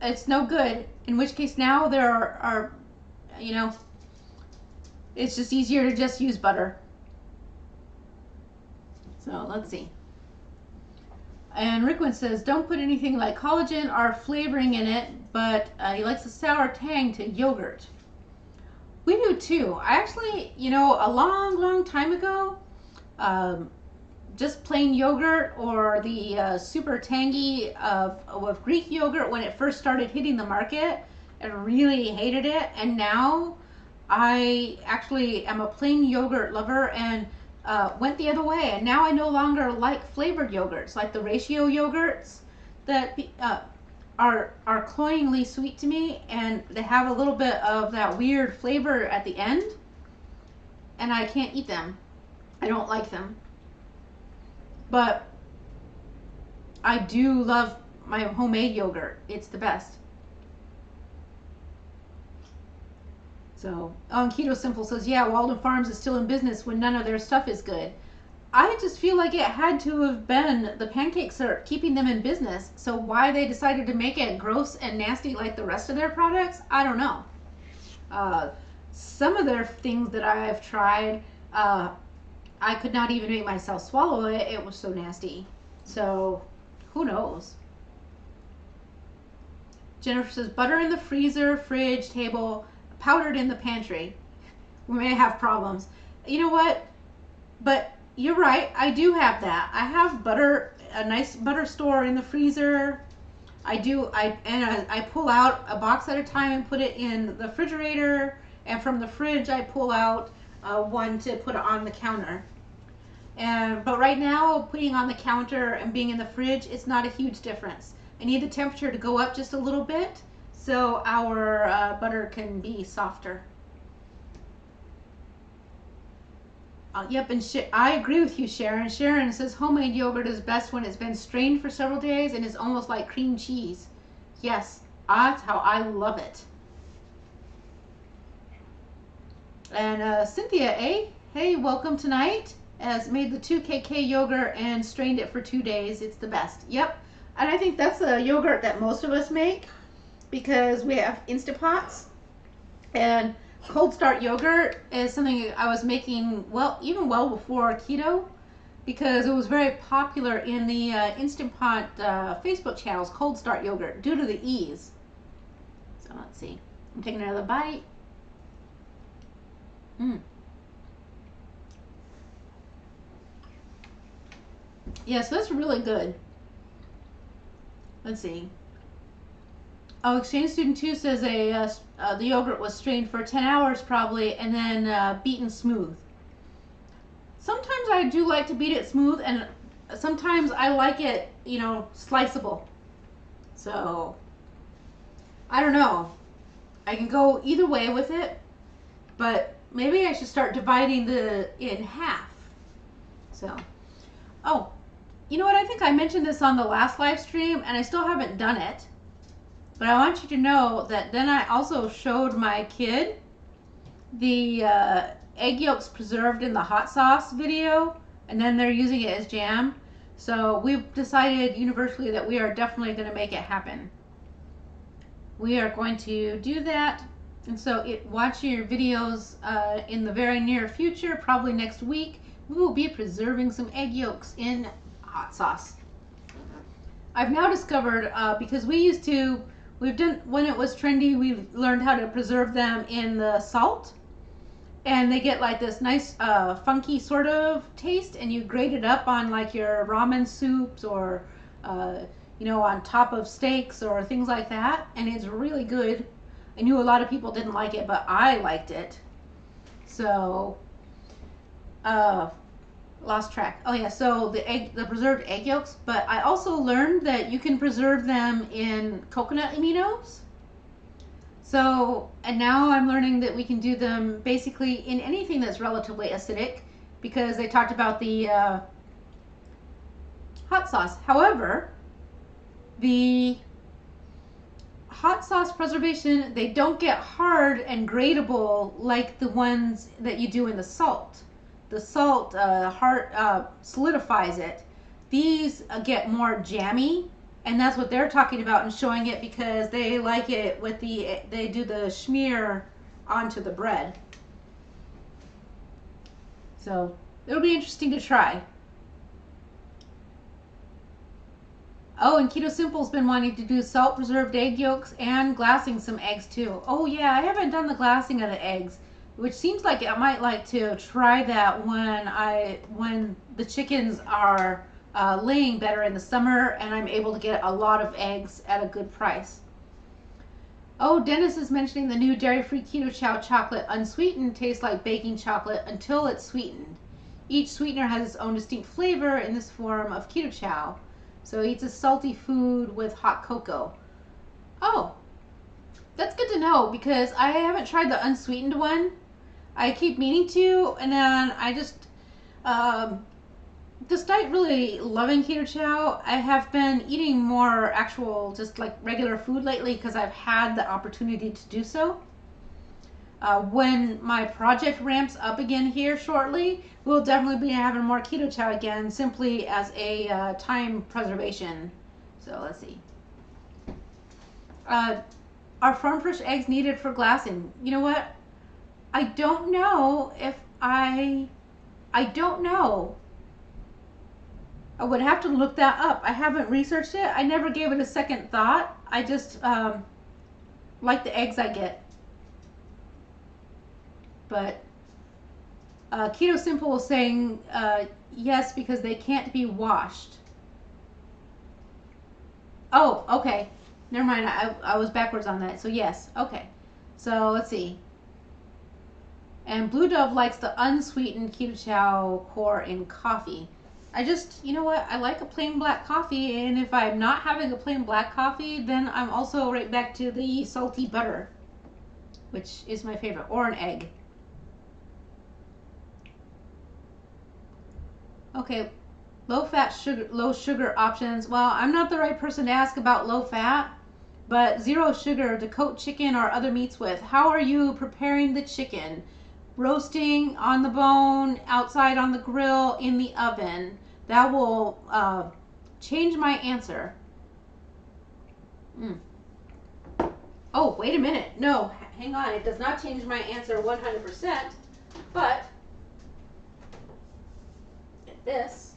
it's no good. In which case now there are you know, it's just easier to just use butter. So let's see. And Rickwin says, don't put anything like collagen or flavoring in it, but he likes the sour tang to yogurt. We do too. I actually, you know, a long time ago, just plain yogurt or the super tangy of Greek yogurt when it first started hitting the market, and really hated it. And now I actually am a plain yogurt lover, and went the other way. And now I no longer like flavored yogurts, like the ratio yogurts that are cloyingly sweet to me, and they have a little bit of that weird flavor at the end, and I can't eat them. I don't like them. But I do love my homemade yogurt. It's the best. So, and Keto Simple says, yeah, Walden Farms is still in business when none of their stuff is good. I just feel like it had to have been the pancake syrup keeping them in business. So why they decided to make it gross and nasty like the rest of their products, I don't know. Some of their things that I've tried, I could not even make myself swallow it. It was so nasty. So who knows? Jennifer says, butter in the freezer, fridge, table, powdered in the pantry. We may have problems. You know what? But you're right. I do have that. I have butter, a nice butter store in the freezer. I pull out a box at a time and put it in the refrigerator. And from the fridge, I pull out one to put on the counter. But right now, putting on the counter and being in the fridge, it's not a huge difference. I need the temperature to go up just a little bit so our butter can be softer. Yep, and I agree with you, Sharon. Sharon says homemade yogurt is best when it's been strained for several days and is almost like cream cheese. Yes, that's how I love it. And Cynthia, hey, welcome tonight. Has made the 2KK yogurt and strained it for 2 days. It's the best. Yep, and I think that's a yogurt that most of us make because we have Instapots, and cold start yogurt is something I was making even well before keto, because it was very popular in the Instant Pot Facebook channels, cold start yogurt, due to the ease. So let's see. I'm taking another bite. Yeah, so that's really good. Let's see. Oh, Exchange Student 2 says the yogurt was strained for 10 hours probably, and then beaten smooth. Sometimes I do like to beat it smooth, and sometimes I like it, you know, sliceable. So, I don't know. I can go either way with it, but maybe I should start dividing in half. So, oh, you know what? I think I mentioned this on the last live stream, and I still haven't done it. But I want you to know that then I also showed my kid the egg yolks preserved in the hot sauce video, and then they're using it as jam. So we've decided universally that we are definitely going to make it happen. We are going to do that. And so watch your videos in the very near future, probably next week. We will be preserving some egg yolks in hot sauce. I've now discovered, because when it was trendy, we learned how to preserve them in the salt, and they get like this nice funky sort of taste, and you grate it up on like your ramen soups or you know, on top of steaks or things like that, and it's really good. I knew a lot of people didn't like it, but I liked it. So lost track. Oh yeah, so the preserved egg yolks, but I also learned that you can preserve them in coconut aminos. So, and now I'm learning that we can do them basically in anything that's relatively acidic, because they talked about the hot sauce. However, the hot sauce preservation, they don't get hard and grateable like the ones that you do in the salt. the salt solidifies it. These get more jammy, and that's what they're talking about and showing it because they like it with they do the smear onto the bread. So it'll be interesting to try. Oh, and Keto Simple's been wanting to do salt preserved egg yolks and glassing some eggs too. Oh yeah, I haven't done the glassing of the eggs, which seems like I might like to try that when the chickens are laying better in the summer and I'm able to get a lot of eggs at a good price. Oh, Dennis is mentioning the new dairy-free Keto Chow chocolate. Unsweetened tastes like baking chocolate until it's sweetened. Each sweetener has its own distinct flavor in this form of Keto Chow. So he eats a salty food with hot cocoa. Oh, that's good to know because I haven't tried the unsweetened one. I keep meaning to, and then I just, despite really loving Keto Chow, I have been eating more actual, just like regular food lately because I've had the opportunity to do so. When my project ramps up again here shortly, we'll definitely be having more Keto Chow again, simply as a time preservation. So let's see. Are farm fresh eggs needed for glassing? You know what? I don't know if I don't know. I would have to look that up. I haven't researched it. I never gave it a second thought. I just like the eggs I get. But Keto Simple was saying yes because they can't be washed. Oh, okay. Never mind. I was backwards on that. So yes. Okay. So let's see. And Blue Dove likes the unsweetened Keto Chow core in coffee. I just, you know what? I like a plain black coffee, and if I'm not having a plain black coffee, then I'm also right back to the salty butter, which is my favorite, or an egg. Okay, low fat, sugar, low sugar options. Well, I'm not the right person to ask about low fat, but zero sugar to coat chicken or other meats with. How are you preparing the chicken? Roasting on the bone, outside on the grill, in the oven. That will change my answer. Oh, wait a minute. No, hang on. It does not change my answer 100%, but this.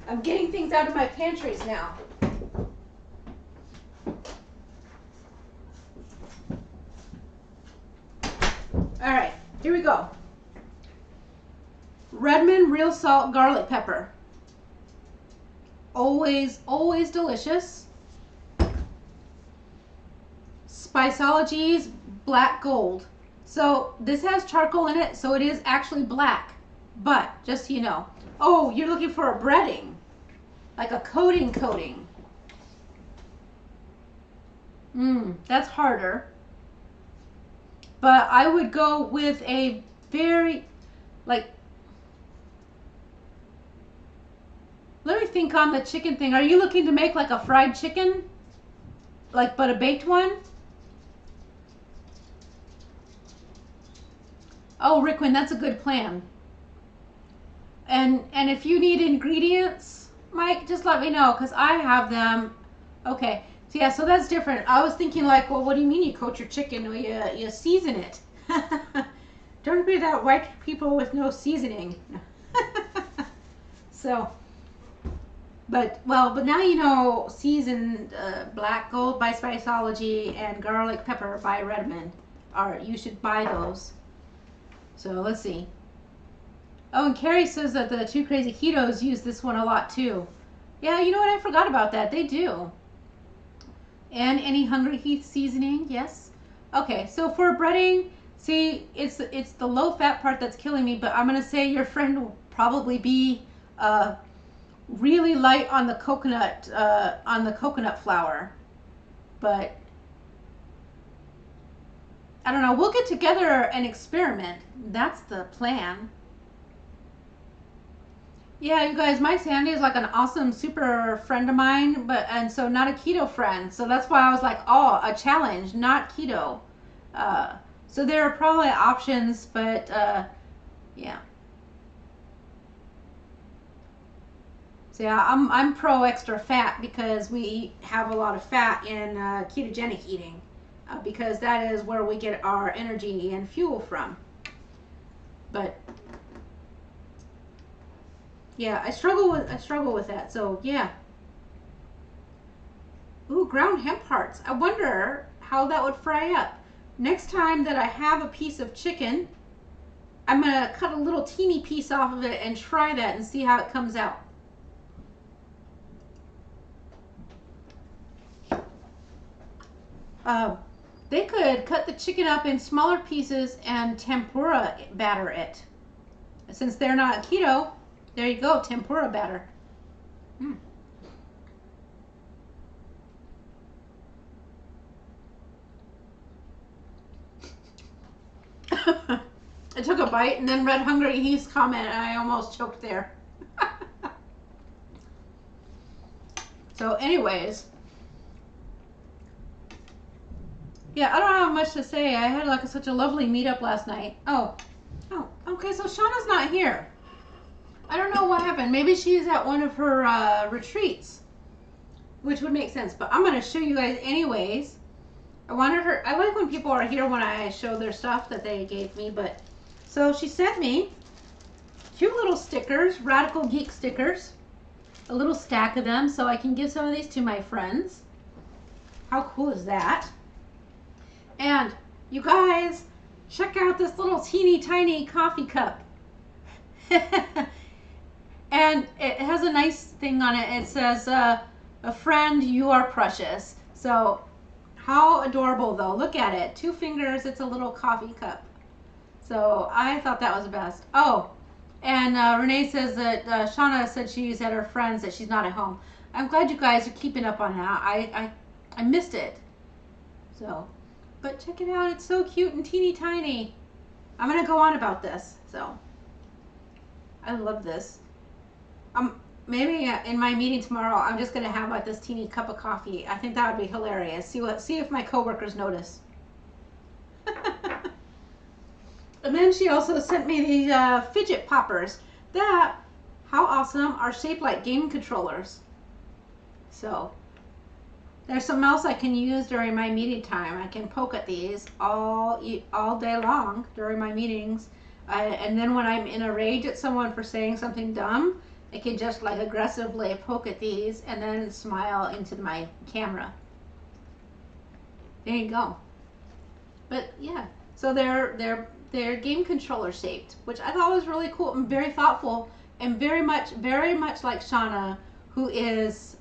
I'm getting things out of my pantries now. All right, here we go. Redmond real salt garlic pepper. Always, always delicious. Spiceology's black gold. So this has charcoal in it, so it is actually black. But just so you know. Oh, you're looking for a breading, like a coating. That's harder. But I would go with a very, like, let me think on the chicken thing. Are you looking to make like a fried chicken? Like, but a baked one? Oh, Rickwin, that's a good plan. And if you need ingredients, Mike, just let me know because I have them. Okay. So yeah, so that's different. I was thinking like, well, what do you mean you coat your chicken? Well, you season it. Don't be that white people with no seasoning. So, but now you know seasoned black gold by Spiceology and garlic pepper by Redmond. You should buy those. So let's see. Oh, and Carrie says that the Two Crazy Ketos use this one a lot too. Yeah, you know what? I forgot about that. They do. And any Hungry Heath seasoning, yes. Okay, so for breading, see, it's the low fat part that's killing me, but I'm gonna say your friend will probably be really light on the coconut flour. But I don't know. We'll get together and experiment. That's the plan. Yeah, you guys, my Sandy is like an awesome super friend of mine, and so not a keto friend. So that's why I was like, oh, a challenge, not keto. So there are probably options, but yeah. So yeah, I'm pro extra fat because we have a lot of fat in ketogenic eating because that is where we get our energy and fuel from. But yeah, I struggle with that. So yeah. Ooh, ground hemp hearts. I wonder how that would fry up. Next time that I have a piece of chicken, I'm gonna cut a little teeny piece off of it and try that and see how it comes out. They could cut the chicken up in smaller pieces and tempura batter it. Since they're not keto, there you go, tempura batter. I took a bite and then read Hungry He's comment and I almost choked there. So anyways, yeah, I don't have much to say. I had like such a lovely meetup last night. Oh, okay, so Shauna's not here. I don't know what happened. Maybe she's at one of her retreats, which would make sense, but I'm going to show you guys anyways. I wanted her, I like when people are here when I show their stuff that they gave me, but so she sent me cute little stickers, Radical Geek stickers, a little stack of them so I can give some of these to my friends. How cool is that? And you guys, check out this little teeny tiny coffee cup. And it has a nice thing on it. It says, a friend, you are precious. So how adorable though. Look at it. 2 fingers, it's a little coffee cup. So I thought that was the best. Oh, and Renee says that Shauna said she's at her friend's, that she's not at home. I'm glad you guys are keeping up on that. I missed it. So, but check it out. It's so cute and teeny tiny. I'm going to go on about this. So, I love this. Maybe in my meeting tomorrow, I'm just going to have like this teeny cup of coffee. I think that would be hilarious. See if my coworkers notice. And then she also sent me these fidget poppers that, how awesome, are shaped like game controllers. So there's something else I can use during my meeting time. I can poke at these all day long during my meetings. And then when I'm in a rage at someone for saying something dumb, I can just like aggressively poke at these and then smile into my camera. There you go. But yeah, so they're game controller shaped, which I thought was really cool and very thoughtful and very much like Shauna, who is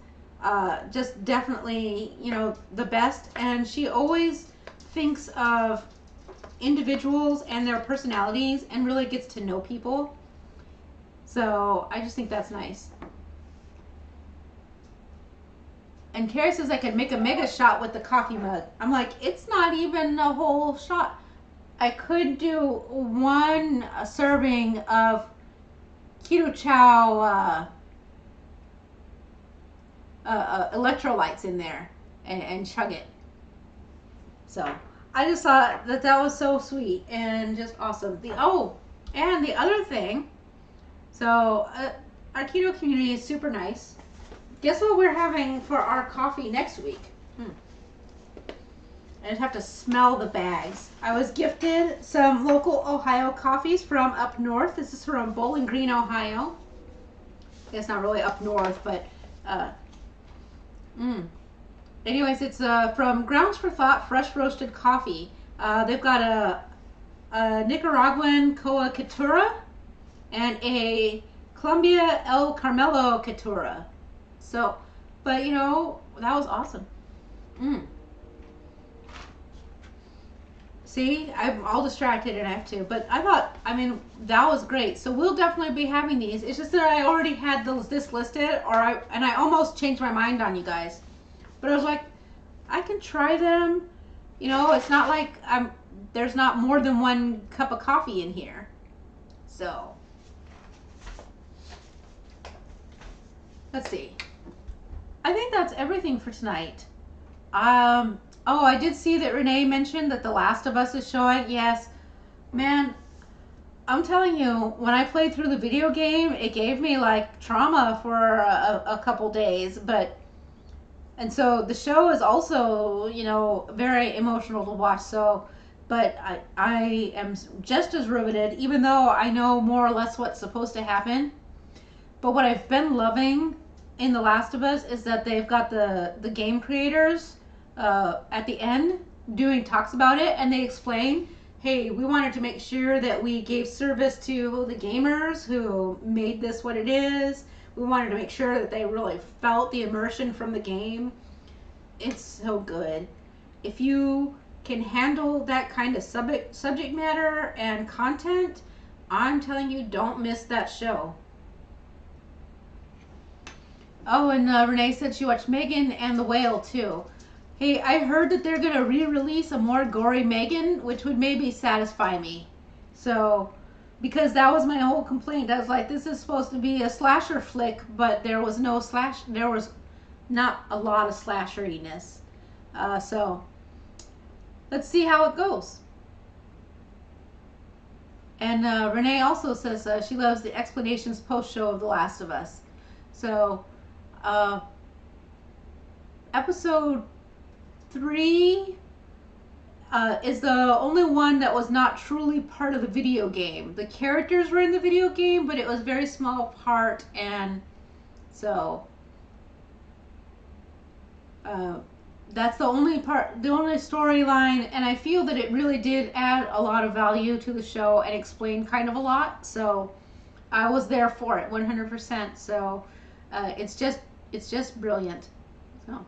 just definitely, you know, the best. And she always thinks of individuals and their personalities and really gets to know people. So I just think that's nice. And Carrie says I could make a mega shot with the coffee mug. I'm like, it's not even a whole shot. I could do 1 serving of keto chow electrolytes in there and chug it. So I just thought that was so sweet and just awesome. And the other thing, so our keto community is super nice. Guess what we're having for our coffee next week? I just have to smell the bags. I was gifted some local Ohio coffees from up north. This is from Bowling Green, Ohio. It's not really up north, but anyways, it's from Grounds for Thought Fresh Roasted Coffee. They've got a Nicaraguan Coa Catura and a Colombia El Carmelo Catura. So, but you know, that was awesome. See, I'm all distracted and I have to, but I thought, I mean, that was great. So we'll definitely be having these. It's just that I already had this listed, and I almost changed my mind on you guys. But I was like, I can try them. You know, it's not like there's not more than 1 cup of coffee in here. So, let's see. I think that's everything for tonight. Oh, I did see that Renee mentioned that The Last of Us is showing. Yes, man, I'm telling you, when I played through the video game, it gave me like trauma for a couple days. And so the show is also, you know, very emotional to watch. So, but I am just as riveted, even though I know more or less what's supposed to happen. But what I've been loving in The Last of Us is that they've got the game creators at the end doing talks about it, and they explain, hey, we wanted to make sure that we gave service to the gamers who made this what it is. We wanted to make sure that they really felt the immersion from the game. It's so good. If you can handle that kind of subject matter and content, I'm telling you, don't miss that show. Oh, and Renee said she watched Megan and the Whale too. Hey, I heard that they're gonna re-release a more gory Megan, which would maybe satisfy me. So, because that was my whole complaint. I was like, this is supposed to be a slasher flick, but there was no slash. There was not a lot of slasheriness. So, let's see how it goes. And Renee also says she loves the explanations post-show of The Last of Us. So, episode 3 is the only one that was not truly part of the video game. The characters were in the video game, but it was a very small part, and so that's the only part, the only storyline, and I feel that it really did add a lot of value to the show and explain kind of a lot. So I was there for it 100%. So it's just brilliant. So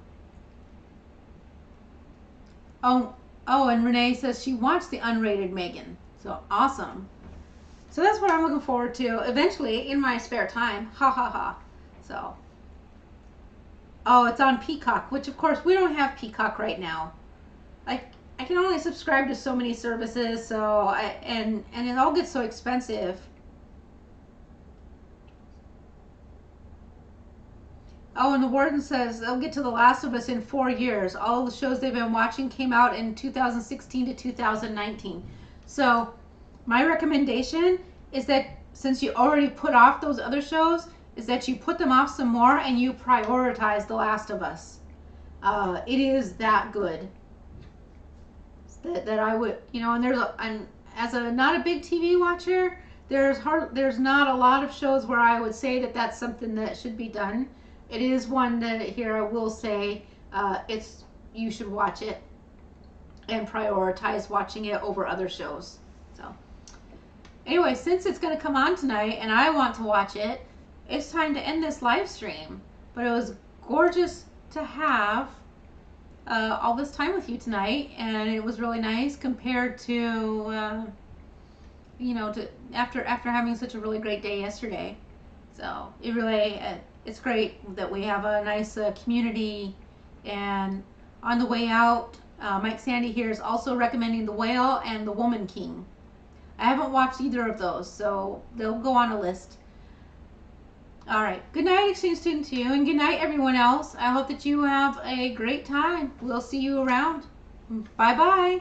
oh, and Renee says she watched the unrated Megan. So awesome. So that's what I'm looking forward to eventually in my spare time. Ha ha ha. So oh, it's on Peacock, which of course we don't have Peacock right now. I can only subscribe to so many services, so and it all gets so expensive. Oh, and the warden says they'll get to The Last of Us in 4 years. All the shows they've been watching came out in 2016 to 2019. So my recommendation is that since you already put off those other shows, is that you put them off some more and you prioritize The Last of Us. It is that good. That I would, you know, and as a not a big TV watcher, there's not a lot of shows where I would say that that's something that should be done. It is one that here I will say you should watch it and prioritize watching it over other shows. So anyway, since it's going to come on tonight and I want to watch it, it's time to end this live stream. But it was gorgeous to have all this time with you tonight, and it was really nice compared to you know, to after having such a really great day yesterday. So it really it's great that we have a nice community. And on the way out, Mike Sandy here is also recommending The Whale and The Woman King. I haven't watched either of those, so they'll go on a list. All right. Good night, exchange student, to you, and good night, everyone else. I hope that you have a great time. We'll see you around. Bye-bye.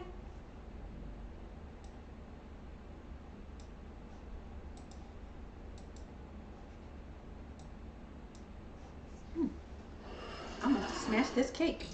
I'm going to smash this cake.